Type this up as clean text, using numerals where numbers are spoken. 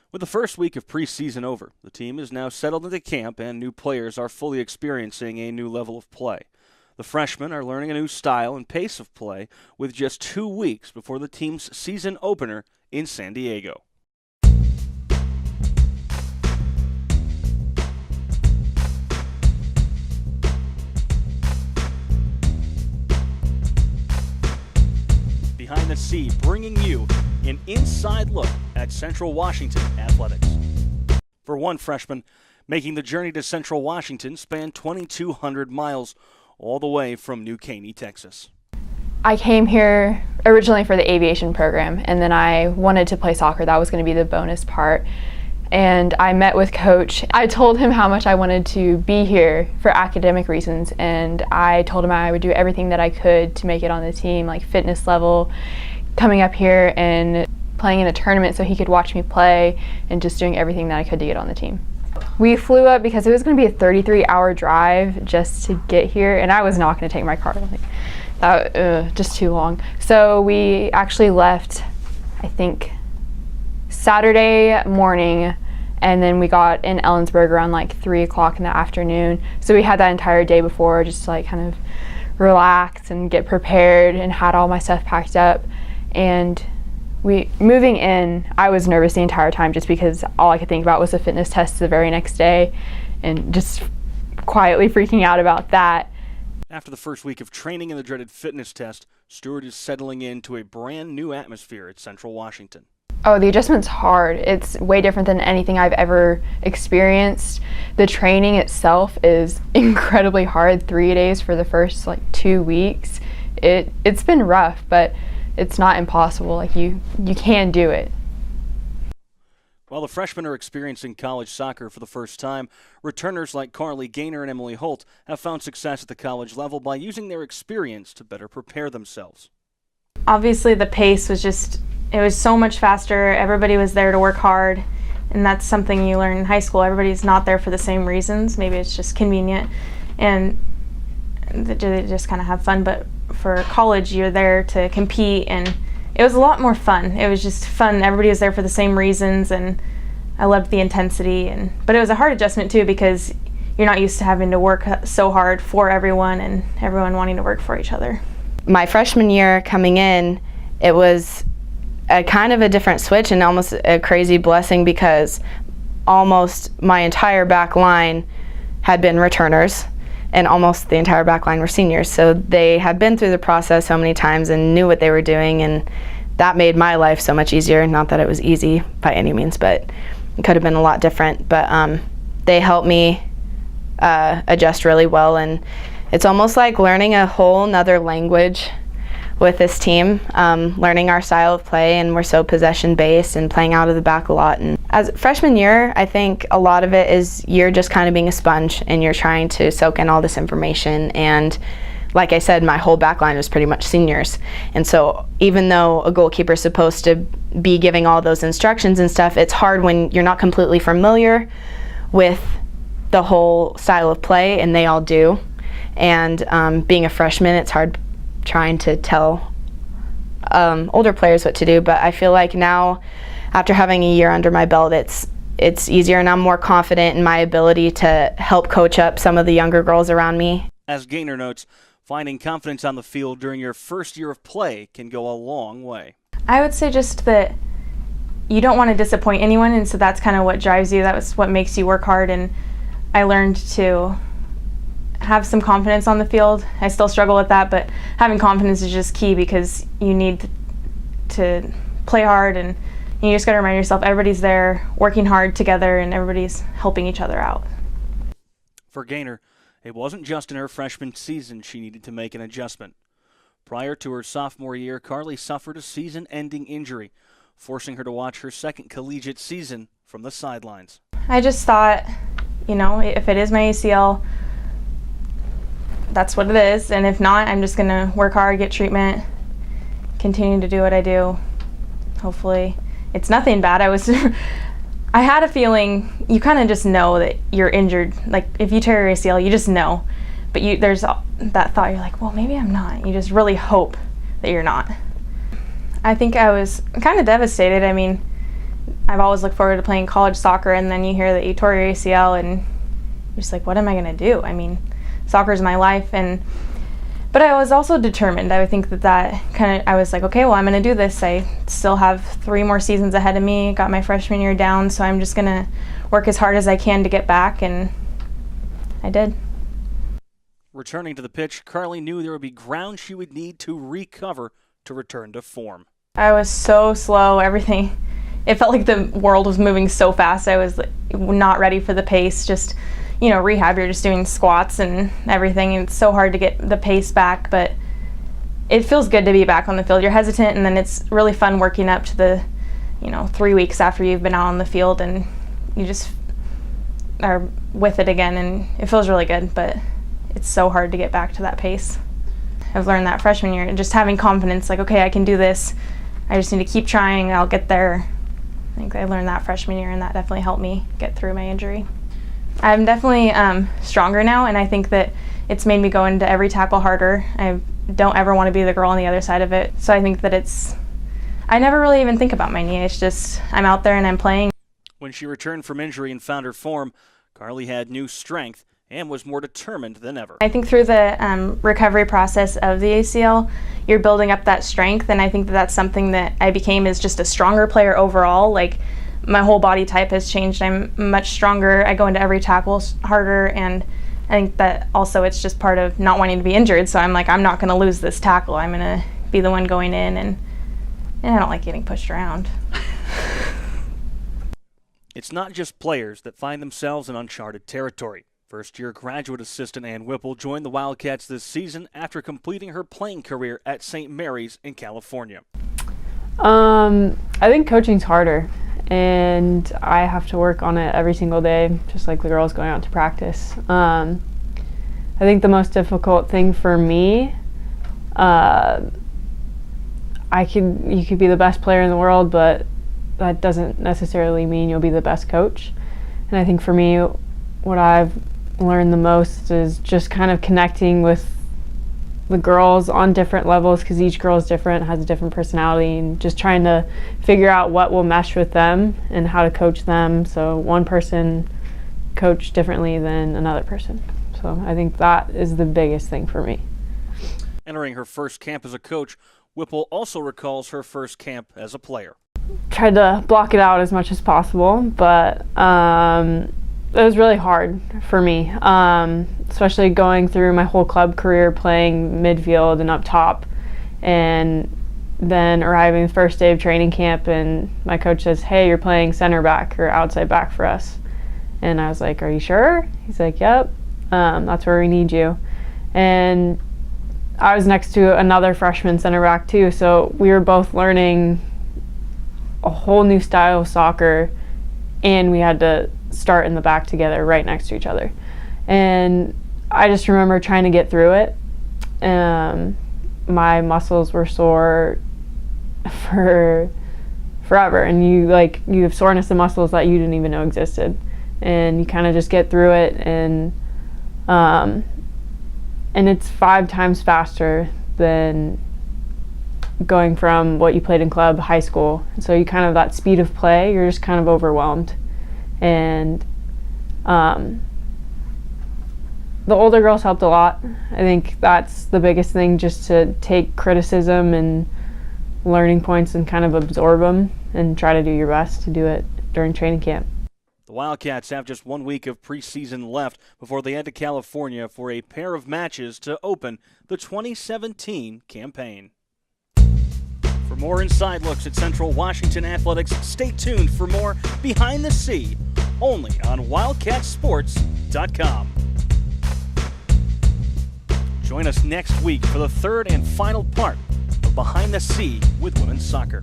With the first week of preseason over, the team is now settled into camp and new players are fully experiencing a new level of play. The freshmen are learning a new style and pace of play with just 2 weeks before the team's season opener in San Diego. Behind the Sea, bringing you an inside look at Central Washington athletics. For one freshman, making the journey to Central Washington spanned 2,200 miles, all the way from New Caney, Texas. I came here originally for the aviation program, and then I wanted to play soccer. That was going to be the bonus part. And I met with Coach. I told him how much I wanted to be here for academic reasons, and I told him I would do everything that I could to make it on the team, like fitness level, coming up here and playing in a tournament so he could watch me play, and just doing everything that I could to get on the team. We flew up because it was going to be a 33-hour drive just to get here, and I was not going to take my car. Just too long. So we actually left, I think, Saturday morning, and then we got in Ellensburg around like 3 o'clock in the afternoon. So we had that entire day before just to like kind of relax and get prepared, and had all my stuff packed up. And moving in, I was nervous the entire time just because all I could think about was the fitness test the very next day, and just quietly freaking out about that. After the first week of training and the dreaded fitness test, Stewart is settling into a brand new atmosphere at Central Washington. Oh, the adjustment's hard. It's way different than anything I've ever experienced. The training itself is incredibly hard. 3 days for the first 2 weeks. It's been rough, but it's not impossible. Like you can do it. While the freshmen are experiencing college soccer for the first time, returners like Carly Gaynor and Emily Holt have found success at the college level by using their experience to better prepare themselves. Obviously the pace was it was so much faster. Everybody was there to work hard, and that's something you learn in high school. Everybody's not there for the same reasons. Maybe it's just convenient and they just kind of have fun, but for college you're there to compete, and it was a lot more fun. It was just fun. Everybody was there for the same reasons, and I loved the intensity. But it was a hard adjustment too, because you're not used to having to work so hard for everyone and everyone wanting to work for each other. My freshman year coming in, it was a kind of a different switch and almost a crazy blessing, because almost my entire back line had been returners, and almost the entire back line were seniors. So they had been through the process so many times and knew what they were doing, and that made my life so much easier. Not that it was easy by any means, but it could have been a lot different. But they helped me adjust really well, and it's almost like learning a whole nother language with this team, learning our style of play, and we're so possession-based and playing out of the back a lot. And as freshman year, I think a lot of it is you're just kind of being a sponge, and you're trying to soak in all this information. And like I said, my whole back line was pretty much seniors. And so even though a goalkeeper is supposed to be giving all those instructions and stuff, it's hard when you're not completely familiar with the whole style of play, and they all do. And being a freshman, it's hard trying to tell older players what to do, but I feel like now, after having a year under my belt, it's easier, and I'm more confident in my ability to help coach up some of the younger girls around me. As Gaynor notes, finding confidence on the field during your first year of play can go a long way. I would say just that you don't want to disappoint anyone, and so that's kind of what drives you. That was what makes you work hard, and I learned to have some confidence on the field. I still struggle with that, but having confidence is just key, because you need to play hard, and you just got to remind yourself everybody's there working hard together, and everybody's helping each other out. For Gaynor, it wasn't just in her freshman season she needed to make an adjustment. Prior to her sophomore year, Carly suffered a season-ending injury, forcing her to watch her second collegiate season from the sidelines. I just thought, if it is my ACL, that's what it is, and if not, I'm just going to work hard, get treatment, continue to do what I do. Hopefully it's nothing bad. I had a feeling, you kind of just know that you're injured. Like if you tear your ACL, you just know, but there's that thought, you're like, well, maybe I'm not. You just really hope that you're not. I think I was kind of devastated. I mean, I've always looked forward to playing college soccer, and then you hear that you tore your ACL, and you're just like, what am I going to do? I mean, soccer is my life, but I was also determined. I would think I was like, okay, well, I'm going to do this. I still have 3 more seasons ahead of me, got my freshman year down, so I'm just going to work as hard as I can to get back, and I did. Returning to the pitch, Carly knew there would be ground she would need to recover to return to form. I was so slow, everything. It felt like the world was moving so fast. I was not ready for the pace. Just, rehab, you're just doing squats and everything, and it's so hard to get the pace back, but it feels good to be back on the field. You're hesitant, and then it's really fun working up to the, 3 weeks after you've been out on the field, and you just are with it again, and it feels really good, but it's so hard to get back to that pace. I've learned that freshman year, and just having confidence, like, okay, I can do this. I just need to keep trying, I'll get there. I think I learned that freshman year, and that definitely helped me get through my injury. I'm definitely stronger now, and I think that it's made me go into every tackle harder. I don't ever want to be the girl on the other side of it. So I think that I never really even think about my knee. It's just I'm out there and I'm playing. When she returned from injury and found her form, Carly had new strength and was more determined than ever. I think through the recovery process of the ACL, you're building up that strength, and I think that that's something that I became as just a stronger player overall. Like, my whole body type has changed. I'm much stronger. I go into every tackle harder, and I think that also it's just part of not wanting to be injured. So I'm like, I'm not going to lose this tackle. I'm going to be the one going in, and I don't like getting pushed around. It's not just players that find themselves in uncharted territory. First-year graduate assistant Ann Whipple joined the Wildcats this season after completing her playing career at St. Mary's in California. I think coaching's harder, and I have to work on it every single day, just like the girls going out to practice. I think the most difficult thing for me, you could be the best player in the world, but that doesn't necessarily mean you'll be the best coach. And I think for me, what I've learned the most is just kind of connecting with the girls on different levels, because each girl is different, has a different personality, and just trying to figure out what will mesh with them and how to coach them. So one person coach differently than another person. So I think that is the biggest thing for me. Entering her first camp as a coach, Whipple also recalls her first camp as a player. Tried to block it out as much as possible, but it was really hard for me, especially going through my whole club career playing midfield and up top, and then arriving the first day of training camp, and my coach says, hey, you're playing center back or outside back for us. And I was like, are you sure? He's like, yep, that's where we need you. And I was next to another freshman center back too, so we were both learning a whole new style of soccer, and we had to start in the back together right next to each other. And I just remember trying to get through it. My muscles were sore for forever, and you have soreness in muscles that you didn't even know existed, and you kind of just get through it, and it's 5 times faster than going from what you played in club, high school. And so you kind of, that speed of play, you're just kind of overwhelmed. And the older girls helped a lot. I think that's the biggest thing, just to take criticism and learning points and kind of absorb them and try to do your best to do it during training camp. The Wildcats have just 1 week of preseason left before they head to California for a pair of matches to open the 2017 campaign. For more inside looks at Central Washington athletics, stay tuned for more Behind the Sea, only on WildcatSports.com. Join us next week for the third and final part of Behind the Sea with women's soccer.